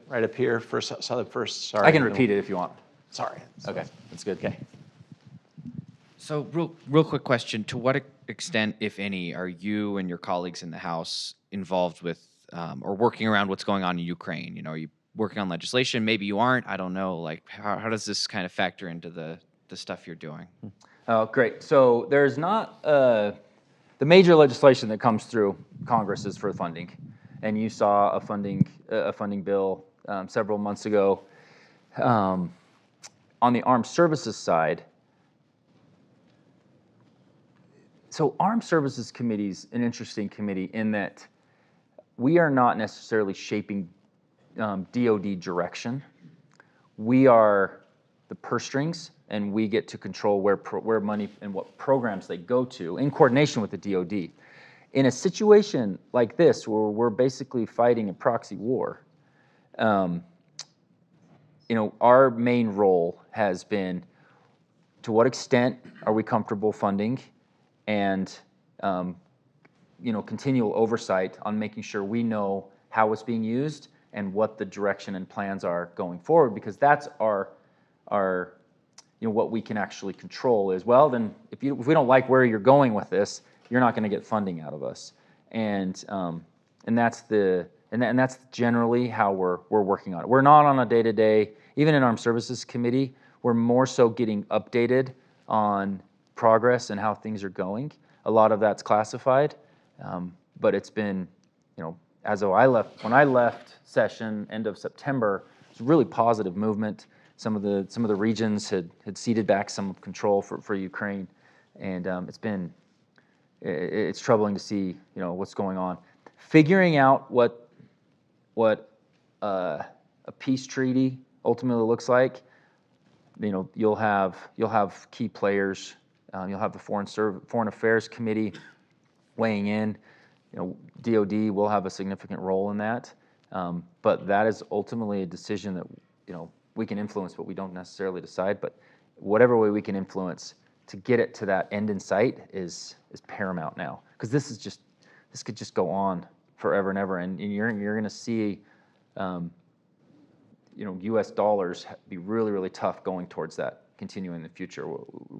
S4: Right up here, saw the first, sorry.
S3: I can repeat it if you want.
S4: Sorry.
S3: Okay, that's good.
S4: Okay.
S7: So real quick question, to what extent, if any, are you and your colleagues in the House involved with or working around what's going on in Ukraine? Are you working on legislation? Maybe you aren't, I don't know. Like, how does this kind of factor into the stuff you're doing?
S3: Oh, great. So there's not, the major legislation that comes through Congress is for funding. And you saw a funding bill several months ago. On the armed services side, so Armed Services Committee is an interesting committee in that we are not necessarily shaping DoD direction. We are the purse strings, and we get to control where money and what programs they go to in coordination with the DoD. In a situation like this, where we're basically fighting a proxy war, our main role has been, to what extent are we comfortable funding, and continual oversight on making sure we know how it's being used and what the direction and plans are going forward, because that's our what we can actually control is, well, then if we don't like where you're going with this, you're not going to get funding out of us, and that's generally how we're working on it. We're not on a day-to-day, even in Armed Services Committee, we're more so getting updated on progress and how things are going. A lot of that's classified, but it's been, as though when I left session end of September, it's a really positive movement. Some of the regions had ceded back some control for Ukraine, and it's troubling to see what's going on. Figuring out what a peace treaty ultimately looks like. You'll have key players. You'll have the Foreign Affairs Committee weighing in. DoD will have a significant role in that. But that is ultimately a decision that, we can influence, but we don't necessarily decide. But whatever way we can influence to get it to that end in sight is paramount now, because this could just go on forever and ever, and you're going to see, U.S. dollars be really, really tough going towards that, continuing in the future. We're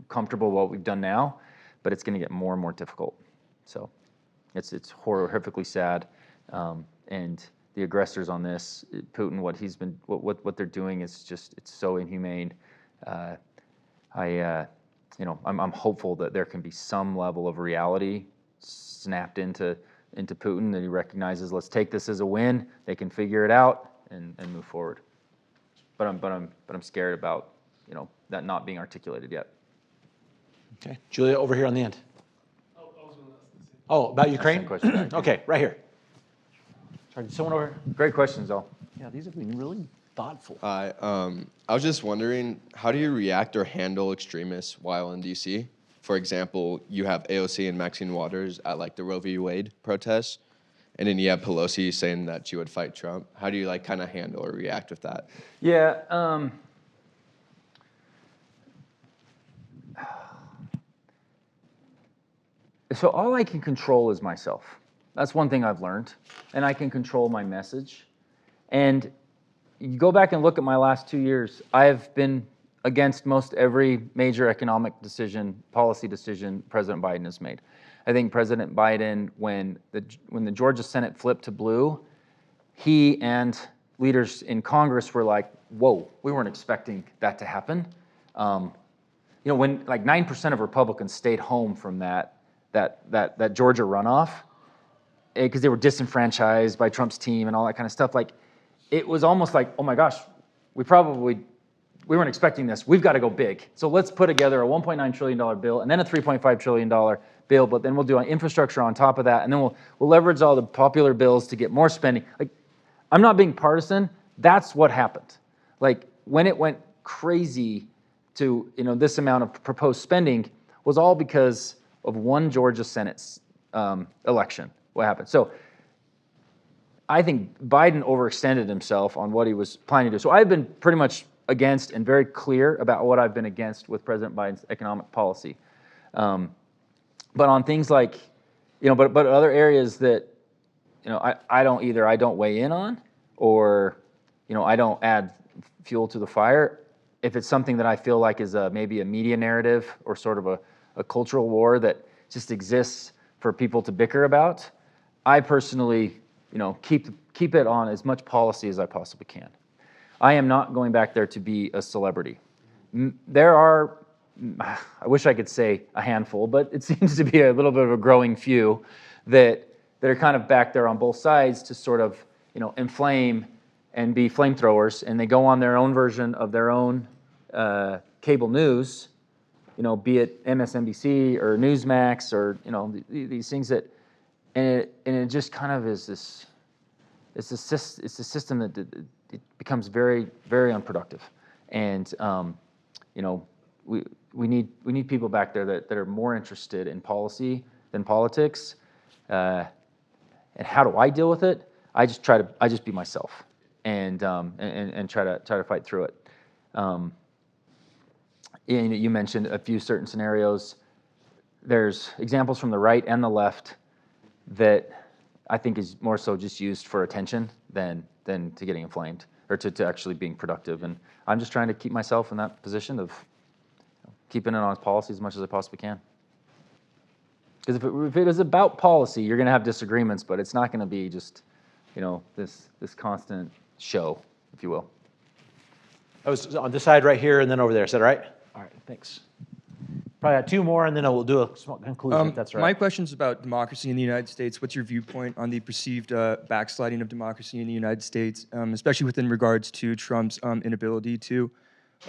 S3: comfortable with what we've done now, but it's going to get more and more difficult. So it's horrifically sad, and the aggressors on this, Putin, what they're doing is just, it's so inhumane. I'm hopeful that there can be some level of reality snapped into Putin, that he recognizes, let's take this as a win. They can figure it out and move forward. But I'm scared about that not being articulated yet.
S4: Okay, Julia, over here on the end. Oh, about Ukraine?
S3: Question back.
S4: Okay, right here. Sorry, someone over here?
S3: Great questions, though.
S4: Yeah, these have been really thoughtful.
S8: Hi. I was just wondering, how do you react or handle extremists while in D.C.? For example, you have AOC and Maxine Waters at like the Roe v. Wade protests, and then you have Pelosi saying that she would fight Trump. How do you like kind of handle or react with that?
S3: Yeah. So all I can control is myself. That's one thing I've learned, and I can control my message. And you go back and look at my last 2 years, I have been against most every major economic decision, policy decision President Biden has made. I think President Biden, when the Georgia Senate flipped to blue, he and leaders in Congress were like, whoa, we weren't expecting that to happen. When like 9% of Republicans stayed home from that Georgia runoff, because they were disenfranchised by Trump's team and all that kind of stuff, like, it was almost like, oh my gosh, we weren't expecting this. We've got to go big. So let's put together a $1.9 trillion bill and then a $3.5 trillion bill, but then we'll do an infrastructure on top of that, and then we'll leverage all the popular bills to get more spending. Like, I'm not being partisan. That's what happened. Like, when it went crazy to this amount of proposed spending was all because of one Georgia Senate election. What happened? So I think Biden overextended himself on what he was planning to do. So I've been pretty much against and very clear about what I've been against with President Biden's economic policy. But on things like, but other areas that, I don't weigh in on, or, I don't add fuel to the fire. If it's something that I feel like is maybe a media narrative or sort of a cultural war that just exists for people to bicker about, I personally, keep it on as much policy as I possibly can. I am not going back there to be a celebrity. There are, I wish I could say a handful, but it seems to be a little bit of a growing few that are kind of back there on both sides to sort of, inflame and be flamethrowers, and they go on their own version of their own cable news, be it MSNBC or Newsmax or, these things that, and it just kind of is this, it's a system that it becomes very, very unproductive. And, we need people back there that are more interested in policy than politics. And how do I deal with it? I just be myself and try to fight through it. You mentioned a few certain scenarios. There's examples from the right and the left that I think is more so just used for attention than to getting inflamed or to actually being productive. And I'm just trying to keep myself in that position of keeping it on policy as much as I possibly can. Because if it is about policy, you're going to have disagreements, but it's not going to be just, this constant show, if you will.
S4: I was on this side right here and then over there. Is that all right? All right, thanks. Probably got two more, and then we'll do a small conclusion, if that's right.
S9: My question is about democracy in the United States. What's your viewpoint on the perceived backsliding of democracy in the United States, especially within regards to Trump's inability to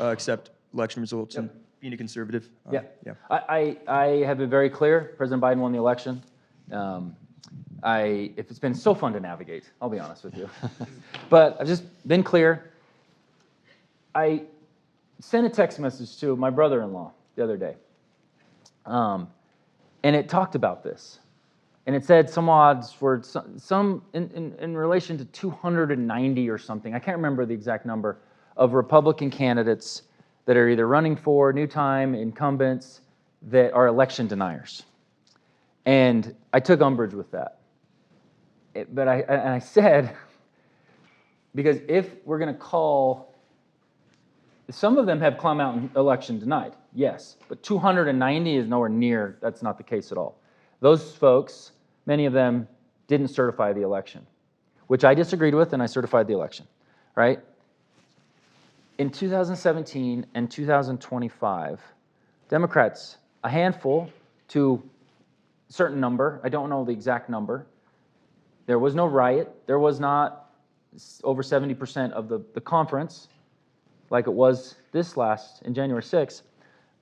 S9: accept election results and being a conservative?
S3: Yeah. I have been very clear. President Biden won the election. It's been so fun to navigate, I'll be honest with you. But I've just been clear. I sent a text message to my brother-in-law the other day. And it talked about this. and it said some odds were some in relation to 290 or something. I can't remember the exact number of Republican candidates that are either running for new time incumbents that are election deniers. And I took umbrage with that. But I said, because if we're going to call, some of them have come out and election denied, yes, but 290 is nowhere near, that's not the case at all. Those folks, many of them didn't certify the election, which I disagreed with, and I certified the election, right? In 2017 and 2025, Democrats, a handful to a certain number, I don't know the exact number, there was no riot, there was not over 70% of the conference, like it was in January 6th,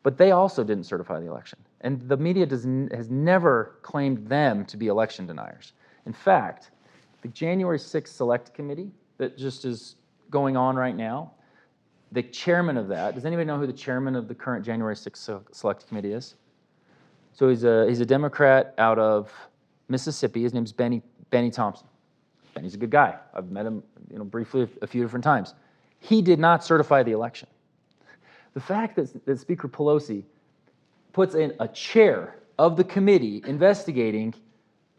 S3: but they also didn't certify the election. And the media has never claimed them to be election deniers. In fact, the January 6th Select Committee that just is going on right now, the chairman of that, does anybody know who the chairman of the current January 6th Select Committee is? So he's a Democrat out of Mississippi. His name's Benny Thompson. Benny's a good guy. I've met him, briefly a few different times. He did not certify the election. The fact that Speaker Pelosi puts in a chair of the committee investigating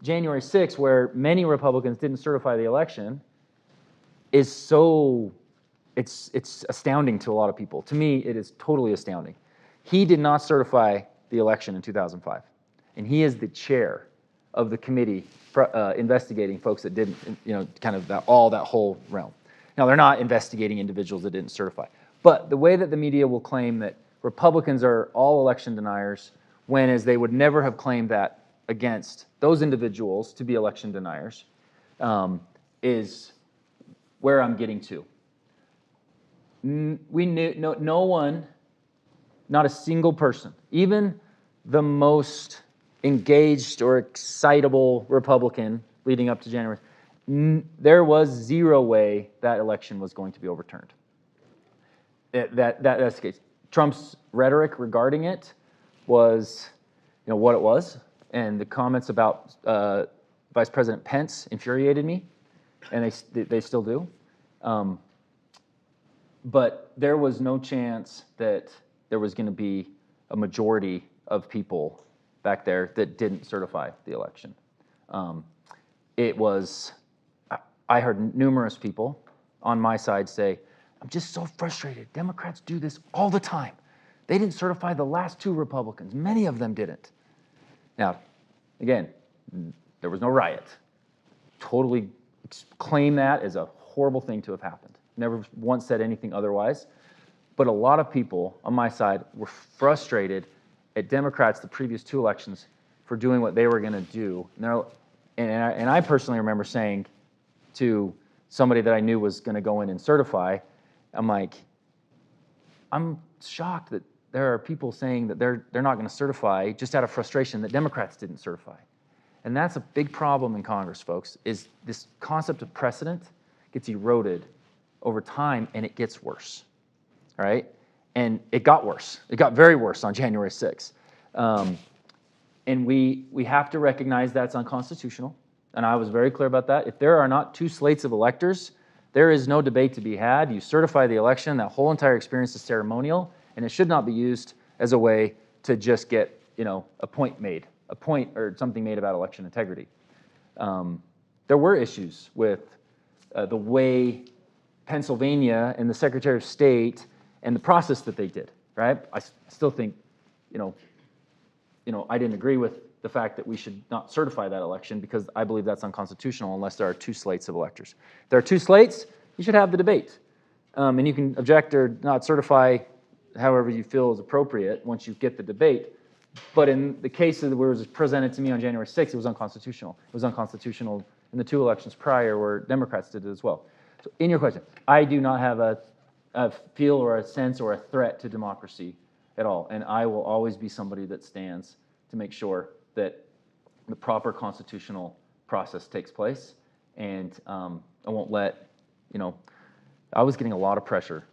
S3: January 6th, where many Republicans didn't certify the election, is it's astounding to a lot of people. To me, it is totally astounding. He did not certify the election in 2005, and he is the chair of the committee investigating folks that didn't, kind of that whole realm. Now, they're not investigating individuals that didn't certify. But the way that the media will claim that Republicans are all election deniers, whereas they would never have claimed that against those individuals to be election deniers, is where I'm getting to. We knew no one, not a single person, even the most engaged or excitable Republican leading up to January, there was zero way that election was going to be overturned. That's the case. Trump's rhetoric regarding it was, what it was, and the comments about Vice President Pence infuriated me, and they still do. But there was no chance that there was going to be a majority of people back there that didn't certify the election. I heard numerous people on my side say, I'm just so frustrated. Democrats do this all the time. They didn't certify the last two Republicans. Many of them didn't. Now, again, there was no riot. Totally claim that as a horrible thing to have happened. Never once said anything otherwise. But a lot of people on my side were frustrated at Democrats the previous two elections for doing what they were going to do. And I personally remember saying to somebody that I knew was going to go in and certify, I'm shocked that there are people saying that they're not going to certify just out of frustration that Democrats didn't certify. And that's a big problem in Congress, folks, is this concept of precedent gets eroded over time and it gets worse, all right? And it got worse. It got very worse on January 6th. And we have to recognize that's unconstitutional. And I was very clear about that. If there are not two slates of electors, there is no debate to be had. You certify the election, that whole entire experience is ceremonial, and it should not be used as a way to just get, a point or something made about election integrity. There were issues with the way Pennsylvania and the Secretary of State and the process that they did, right? I still think, I didn't agree with the fact that we should not certify that election because I believe that's unconstitutional unless there are two slates of electors. If there are two slates, you should have the debate. And you can object or not certify however you feel is appropriate once you get the debate. But in the case of where it was presented to me on January 6th, it was unconstitutional. It was unconstitutional in the two elections prior where Democrats did it as well. So in your question, I do not have a feel or a sense or a threat to democracy at all. And I will always be somebody that stands to make sure that the proper constitutional process takes place. And I won't let, I was getting a lot of pressure,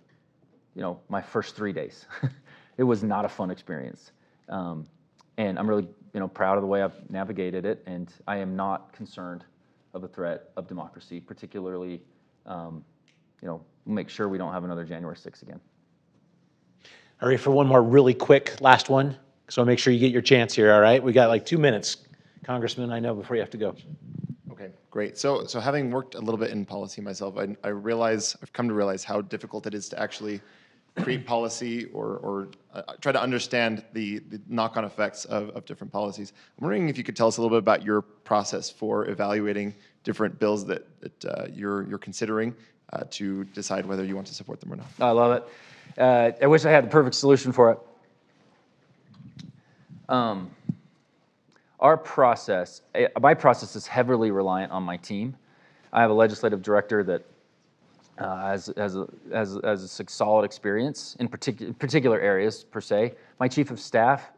S3: my first 3 days. It was not a fun experience. And I'm really, proud of the way I've navigated it, and I am not concerned of a threat of democracy, particularly, make sure we don't have another January 6th again.
S4: All right, for one more really quick last one, so I'll make sure you get your chance here, all right? We got like 2 minutes. Congressman, I know before you have to go.
S10: Okay, great. So having worked a little bit in policy myself, I've come to realize how difficult it is to actually create policy or try to understand the knock-on effects of different policies. I'm wondering if you could tell us a little bit about your process for evaluating different bills that you're considering to decide whether you want to support them or not.
S3: I love it. I wish I had the perfect solution for it. My process is heavily reliant on my team. I have a legislative director that has a solid experience in particular areas per se. My chief of staff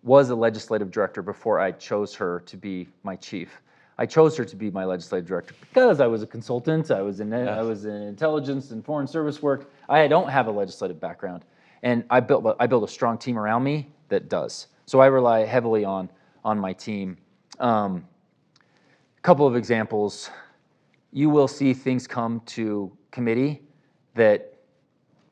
S3: was a legislative director before I chose her to be my chief. I chose her to be my legislative director because I was a consultant. I was in intelligence and foreign service work. I don't have a legislative background, and I built a strong team around me that does. So I rely heavily on my team. A couple of examples. You will see things come to committee that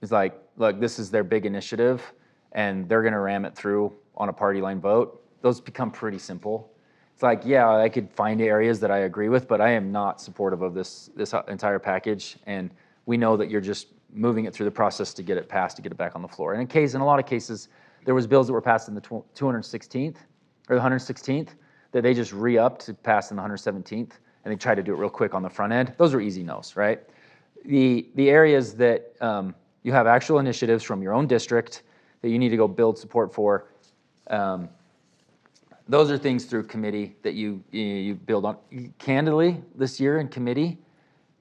S3: is like, look, this is their big initiative, and they're going to ram it through on a party line vote. Those become pretty simple. It's like, yeah, I could find areas that I agree with, but I am not supportive of this entire package, and we know that you're just moving it through the process to get it passed, to get it back on the floor. And in a lot of cases, there was bills that were passed in the 216th or the 116th that they just re-upped to pass in the 117th. And they try to do it real quick on the front end. Those are easy no's, right? The areas that you have actual initiatives from your own district that you need to go build support for, those are things through committee that you build on. Candidly, this year in committee,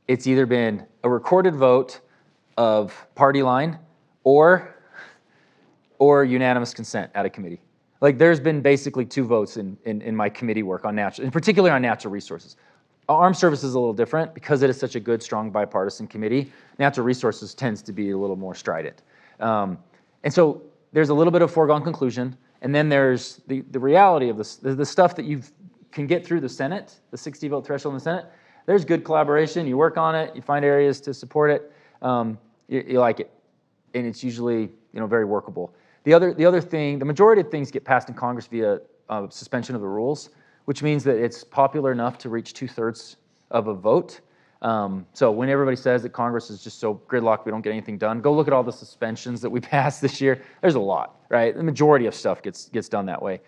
S3: it's either been a recorded vote of party line or unanimous consent at a committee. Like there's been basically 2 votes in my committee work on in particular on natural resources. Armed Services is a little different because it is such a good, strong bipartisan committee. Natural Resources tends to be a little more strident. And so there's a little bit of foregone conclusion, and then there's the reality of the stuff that you can get through the Senate, the 60-vote threshold in the Senate. There's good collaboration. You work on it. You find areas to support it. You like it, and it's usually very workable. The other thing, the majority of things get passed in Congress via suspension of the rules, which means that it's popular enough to reach 2/3 of a vote. So when everybody says that Congress is just so gridlocked, we don't get anything done, go look at all the suspensions that we passed this year. There's a lot, right? The majority of stuff gets done that way.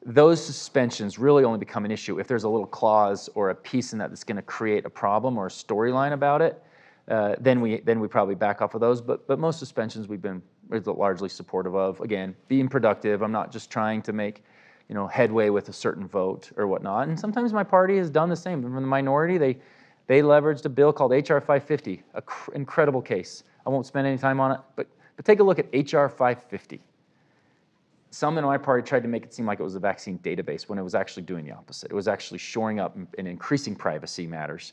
S3: Those suspensions really only become an issue if there's a little clause or a piece in that that's going to create a problem or a storyline about it. Then we probably back off of those. But most suspensions we've been largely supportive of. Again, being productive. I'm not just trying to make headway with a certain vote or whatnot. And sometimes my party has done the same. From the minority, they leveraged a bill called H.R. 550, an incredible case. I won't spend any time on it, but take a look at H.R. 550. Some in my party tried to make it seem like it was a vaccine database when it was actually doing the opposite. It was actually shoring up and increasing privacy matters.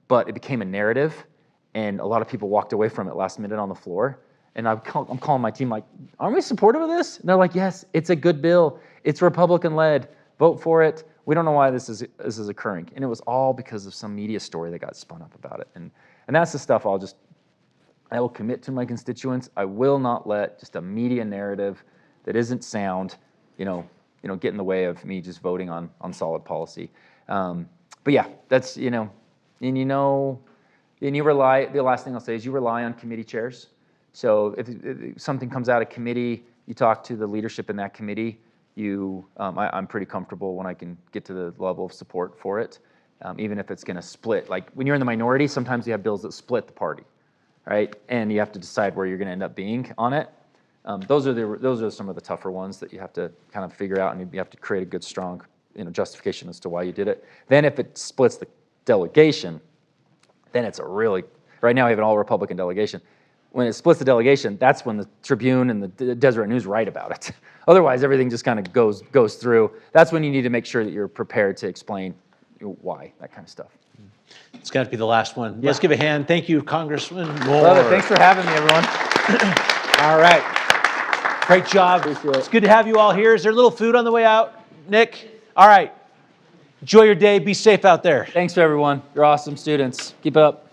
S3: But it became a narrative, and a lot of people walked away from it last minute on the floor. And I'm calling my team like, aren't we supportive of this? And they're like, yes, it's a good bill. It's Republican-led. Vote for it. We don't know why this is occurring. And it was all because of some media story that got spun up about it. And that's the stuff I will commit to my constituents. I will not let just a media narrative that isn't sound, get in the way of me just voting on solid policy. But yeah, that's, and you rely, the last thing I'll say is you rely on committee chairs. So if something comes out of committee, you talk to the leadership in that committee. I'm pretty comfortable when I can get to the level of support for it, even if it's going to split. Like when you're in the minority, sometimes you have bills that split the party, right? And you have to decide where you're going to end up being on it. Those are some of the tougher ones that you have to kind of figure out, and you have to create a good, strong, justification as to why you did it. Then if it splits the delegation, then it's right now we have an all-Republican delegation. When it splits the delegation, that's when the Tribune and the Deseret News write about it. Otherwise, everything just kind of goes through. That's when you need to make sure that you're prepared to explain why, that kind of stuff.
S4: It's got to be the last one. Yeah. Let's give a hand. Thank you, Congressman Moore.
S3: Love it. Thanks for having me, everyone.
S4: All right. Great job.
S3: Appreciate it.
S4: It's good to have you all here. Is there a little food on the way out, Nick? All right. Enjoy your day. Be safe out there.
S3: Thanks, everyone. You're awesome students. Keep it up.